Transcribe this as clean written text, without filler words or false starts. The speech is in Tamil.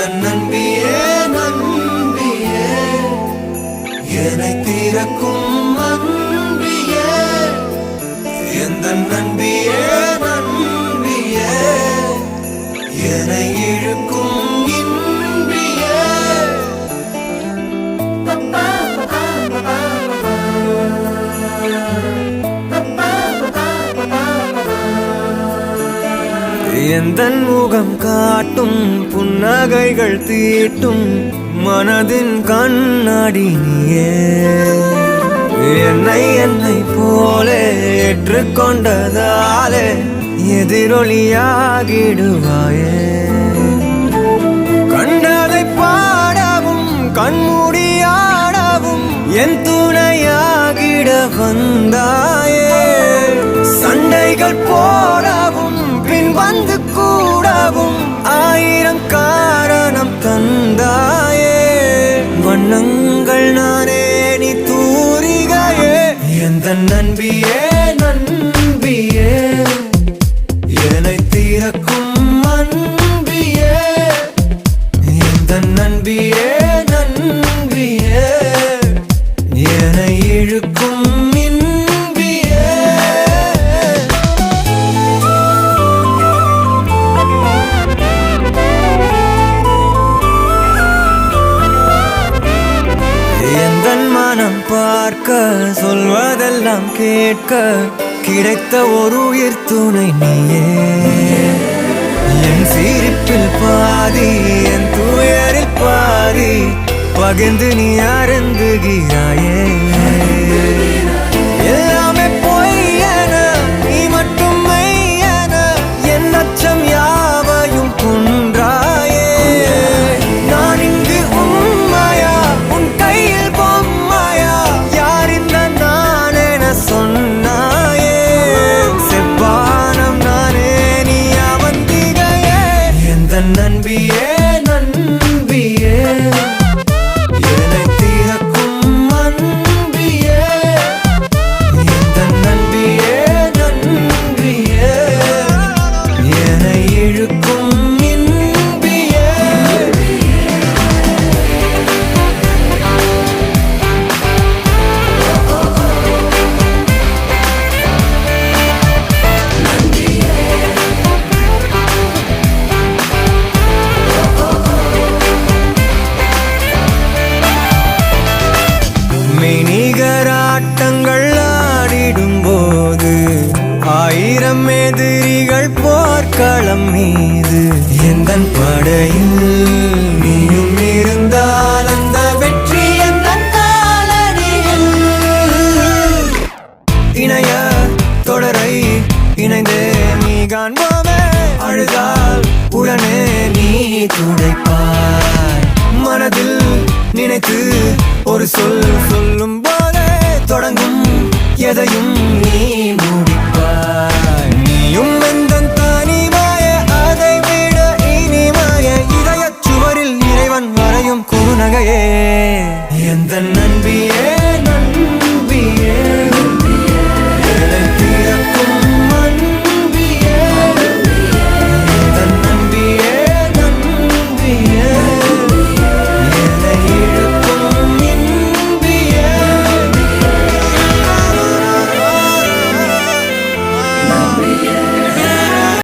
நண்பியே நண்பியே என்னை தீரக்கும் அன்பியே எந்த நண்பியே நண்பியே என்னை இழுக்கும் இன்பியே எந்தன் முகம் காட்டும் புன்னகைகள் தீட்டும் மனதின் கண்ணாடி நீயே என்னை போலே ஏற்றுக்கொண்டதாலே எதிரொலியாகிடுவாயே கண்டதை பாடவும் கண்மூடியாடவும் என் துணையாகிட வந்தாயே சண்டைகள் போடவும் பின் வந்து கூடவும் ஆயிரம் காரணம் தந்தாயே வண்ணங்கள் நானே நீ தூரிகையே எந்த நண்பியே நண்பியே என்னை தீரக்கும் அன்பியே எந்த நண்பியே நண்பியே என்னை இழுக்கும் பார்க்க சொல்வதெல்லாம் கேட்க கிடைத்த ஒரு உயிர் துணை நீயே என் சிரிப்பில் பாதி என் துயரில் பாதி பகிர்ந்து நீ அருந்துகிறாயே எல்லாமே பொய்யென நீ மட்டும் மெய்யென என் அச்சம் யாவையும் குன்றாயே நான் இங்கு உண்மையா உன் கையில் சொன்னாயே செவ்வானம் நானே நீ அவந்திகையே எந்த நண்பியே நண்பியே என்னை தீரக்கும் அன்பியே எந்த நண்பியே நண்பியே என்னை இழுக்கும் மெய்நிகராட்டங்கள் ஆடிடும் போது ஆயிரம் எதிரிகள் போர்க்களம் மீது எந்தன் படையில் நீயும் இருந்தால் அந்த வெற்றி எந்த காலடியில் இணைய தொடரை இணைந்தே நீ காண்போமே அழுதால் உடனே நீ துடைப்பாய் மனதில் நினைத்து ஒரு சொல்லும் போதே தொடங்கும் எதையும் நீ முடிப்பாய் நீயும் எந்த தனிமாய அதை விட இனிமாய இதயச் சுவரில் இறைவன் வரையும் குறுநகையே எந்த நன்றி